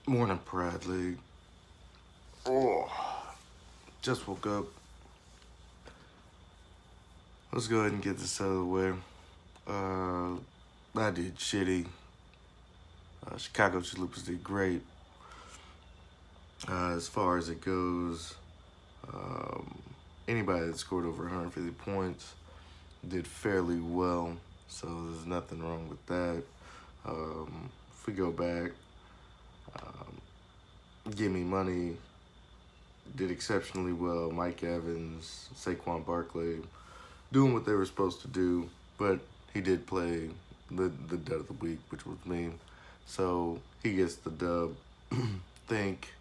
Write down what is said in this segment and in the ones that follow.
Morning, Pride League. Oh, just woke up. Let's go ahead and get this out of the way. I did shitty. Chicago Chalupas did great. As far as it goes, um, anybody that scored over 150 points did fairly well, so there's nothing wrong with that. If we go back, um, Gimme Money did exceptionally well. Mike Evans, Saquon Barkley, doing what they were supposed to do, but he did play the dud of the week, which was me. So he gets the dub. Think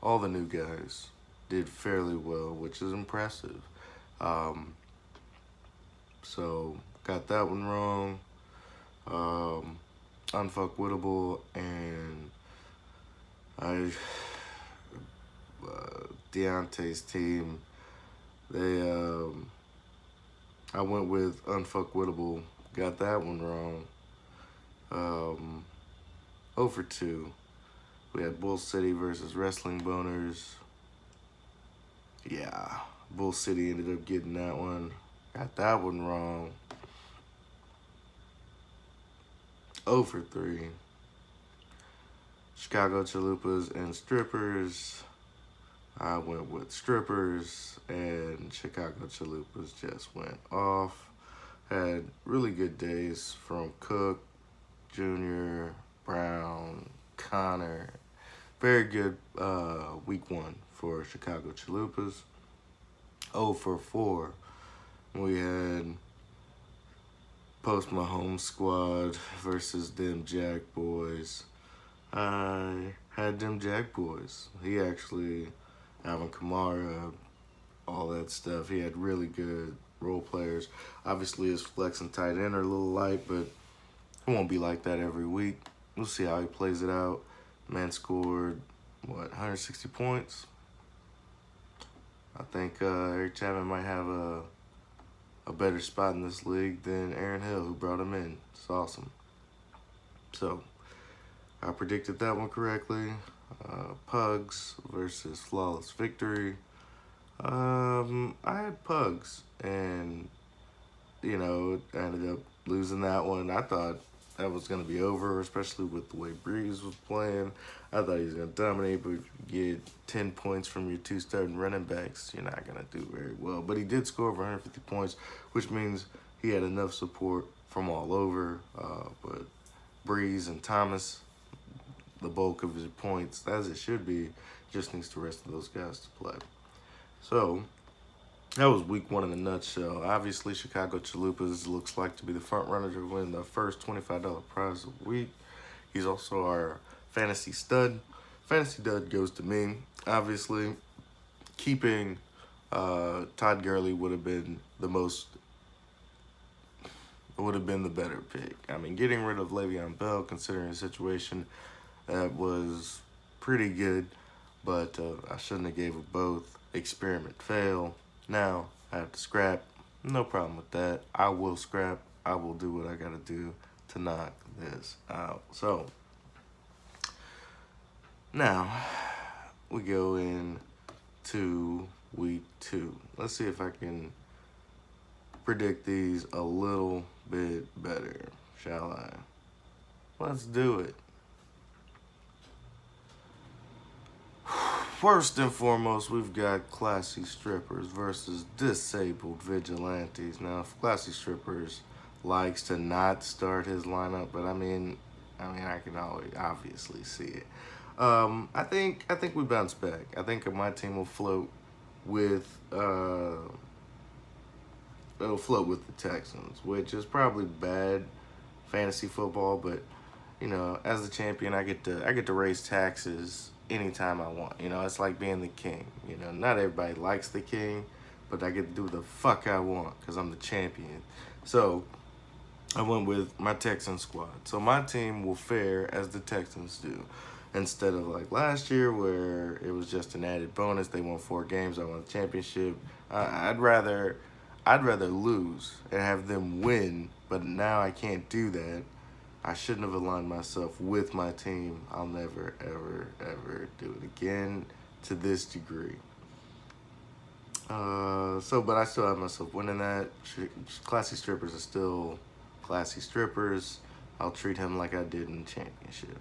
all the new guys did fairly well, which is impressive. Um, so got that one wrong. Unfuckwittable and I Deontay's team. They I went with Unfuckwittable. Got that one wrong. 0 for 2. We had Bull City versus Wrestling Boners. Yeah, Bull City ended up getting that one. Got that one wrong. 0 for 3. Chicago Chalupas and Strippers. I went with Strippers, and Chicago Chalupas just went off. Had really good days from Cook, Jr., Brown, Connor. Very good week one for Chicago Chalupas. 0 for 4. We had Post Mahomes squad versus them Jack Boys. I had them Jack Boys. He actually, Alvin Kamara, all that stuff. He had really good role players. Obviously, his flex and tight end are a little light, but it won't be like that every week. We'll see how he plays it out. Man scored, 160 points? I think Eric Chapman might have a better spot in this league than Aaron Hill, who brought him in. It's awesome. So, I predicted that one correctly. Pugs versus Flawless Victory. I had Pugs, and, I ended up losing that one. I thought that was going to be over, especially with the way Breeze was playing. I thought he was going to dominate, but if you get 10 points from your 2 starting running backs, you're not going to do very well. But he did score over 150 points, which means he had enough support from all over. But Breeze and Thomas, the bulk of his points, as it should be, just needs the rest of those guys to play. So that was week one in a nutshell. Obviously, Chicago Chalupas looks like to be the front runner to win the first $25 prize of the week. He's also our fantasy stud. Fantasy dud goes to me. Obviously, keeping Todd Gurley would have been the better pick. I mean, getting rid of Le'Veon Bell, considering the situation, that was pretty good, but I shouldn't have gave it both. Experiment fail. Now I have to scrap. No problem with that. I will scrap. I will do what I gotta do to knock this out. So now we go into week 2. Let's see if I can predict these a little bit better, shall I? Let's do it. First and foremost, we've got Classy Strippers versus Disabled Vigilantes. Now, if Classy Strippers likes to not start his lineup, but I mean, I can always obviously see it. I think we bounce back. I think my team will float with the Texans, which is probably bad fantasy football, but as the champion, I get to raise taxes anytime I want. It's like being the king. Not everybody likes the king, but I get to do the fuck I want because I'm the champion. So I went with my Texan squad. So my team will fare as the Texans do. Instead of like last year where it was just an added bonus. They won 4 games. I won the championship. I'd rather lose and have them win, but now I can't do that. I shouldn't have aligned myself with my team. I'll never, ever, ever do it again to this degree. But I still have myself winning that. Classy strippers are still classy strippers. I'll treat him like I did in the championship.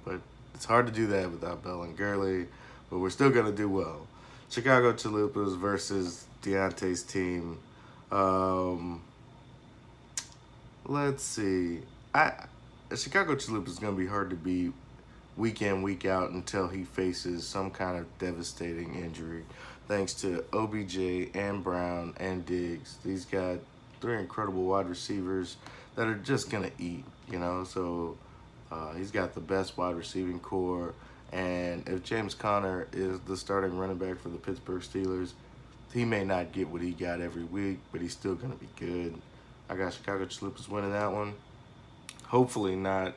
But it's hard to do that without Bell and Gurley, but we're still going to do well. Chicago Chalupas versus Deontay's team. Let's see. Chicago Chalupa is going to be hard to beat week in, week out until he faces some kind of devastating injury. Thanks to OBJ and Brown and Diggs. These got 3 incredible wide receivers that are just going to eat, So he's got the best wide receiving core. And if James Conner is the starting running back for the Pittsburgh Steelers, he may not get what he got every week, but he's still going to be good. I got Chicago Chalupas winning that one. Hopefully not.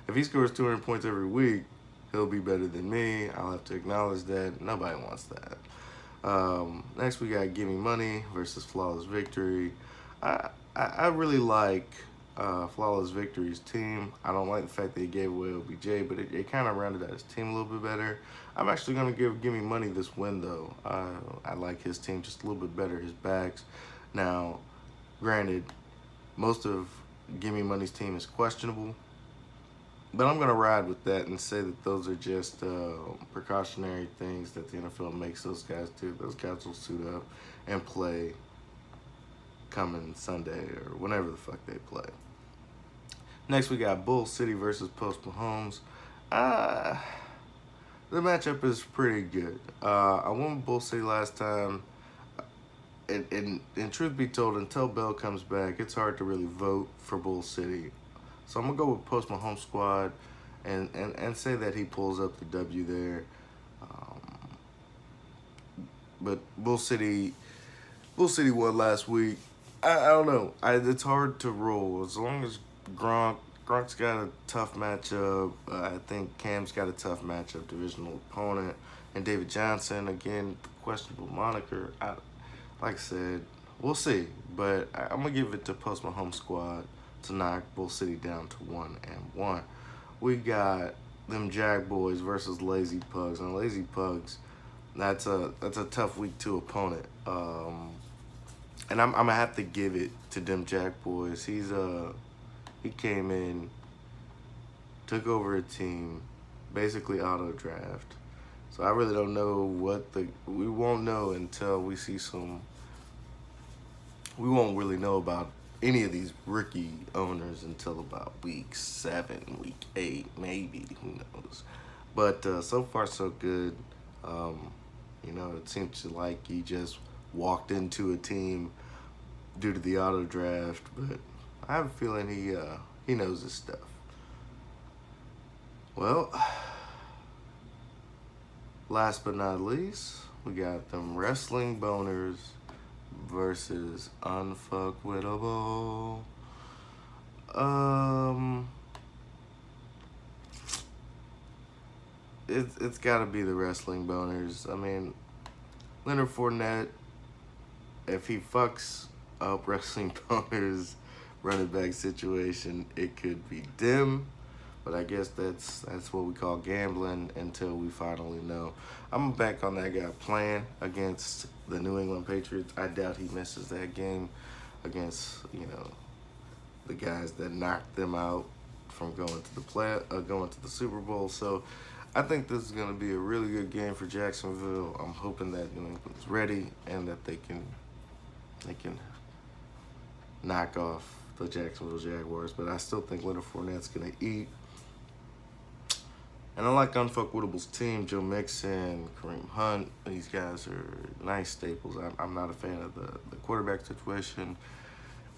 If he scores 200 points every week, he'll be better than me. I'll have to acknowledge that. Nobody wants that. Next, we got Gimme Money versus Flawless Victory. I really like Flawless Victory's team. I don't like the fact that he gave away OBJ, but it kind of rounded out his team a little bit better. I'm actually going to give Gimme Money this win, though. I like his team just a little bit better, his backs. Now, granted, most of Gimme Money's team is questionable, but I'm going to ride with that and say that those are just precautionary things that the NFL makes those guys do. Those guys will suit up and play coming Sunday or whenever the fuck they play. Next, we got Bull City versus Post Mahomes. The matchup is pretty good. I won with Bull City last time. And truth be told, until Bell comes back, it's hard to really vote for Bull City. So I'm going to go with Post Mahomes squad and say that he pulls up the W there. But Bull City won last week. I don't know. It's hard to roll. As long as Gronk's got a tough matchup. I think Cam's got a tough matchup, divisional opponent. And David Johnson, again, questionable moniker. Like I said, we'll see. But I'm going to give it to Post Mahomes squad to knock Bull City down to 1-1. We got them Jag Boys versus Lazy Pugs. And Lazy Pugs, that's a tough week 2 opponent. And I'm going to have to give it to them Jag Boys. He came in, took over a team, basically auto draft. So I really don't know we won't know until we see we won't really know about any of these rookie owners until about week 7, week 8, maybe, who knows. But so far so good. It seems like he just walked into a team due to the auto draft, but I have a feeling he knows his stuff. Well, last but not least, we got them Wrestling Boners versus Unfuckwittable. It's got to be the Wrestling Boners. I mean, Leonard Fournette, if he fucks up Wrestling Boners running back situation, it could be dim. But I guess that's what we call gambling until we finally know. I'm back on that guy playing against the New England Patriots. I doubt he misses that game against, the guys that knocked them out from going to the Super Bowl. So I think this is going to be a really good game for Jacksonville. I'm hoping that New England's ready and that they can knock off the Jacksonville Jaguars. But I still think Leonard Fournette's going to eat. And I like Unfuckwittable's team, Joe Mixon, Kareem Hunt. These guys are nice staples. I'm not a fan of the quarterback situation.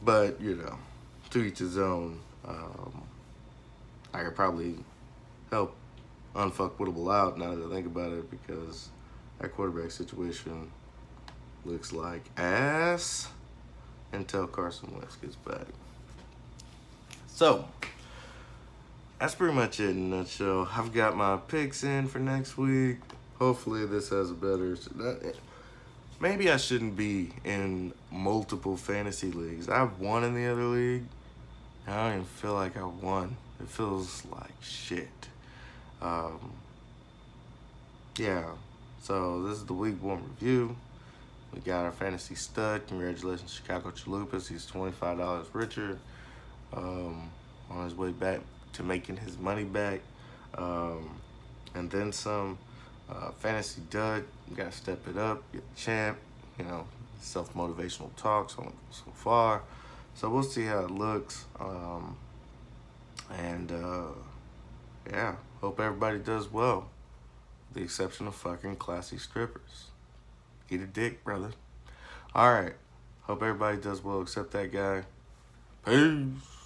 But, to each his own. I could probably help Unfuckwittable out now that I think about it, because that quarterback situation looks like ass until Carson Wentz gets back. So, that's pretty much it in a nutshell. I've got my picks in for next week. Hopefully this has a better... Maybe I shouldn't be in multiple fantasy leagues. I've won in the other league, I don't even feel like I won. It feels like shit. Um, yeah. So this is the week one review. We got our fantasy stud. Congratulations, Chicago Chalupas. He's $25 richer on his way back to making his money back. And then some. Fantasy dud. You got to step it up. Get the champ. You know, self-motivational talks on so far. So we'll see how it looks. And yeah, hope everybody does well. With the exception of fucking classy strippers. Eat a dick, brother. All right. Hope everybody does well except that guy. Peace.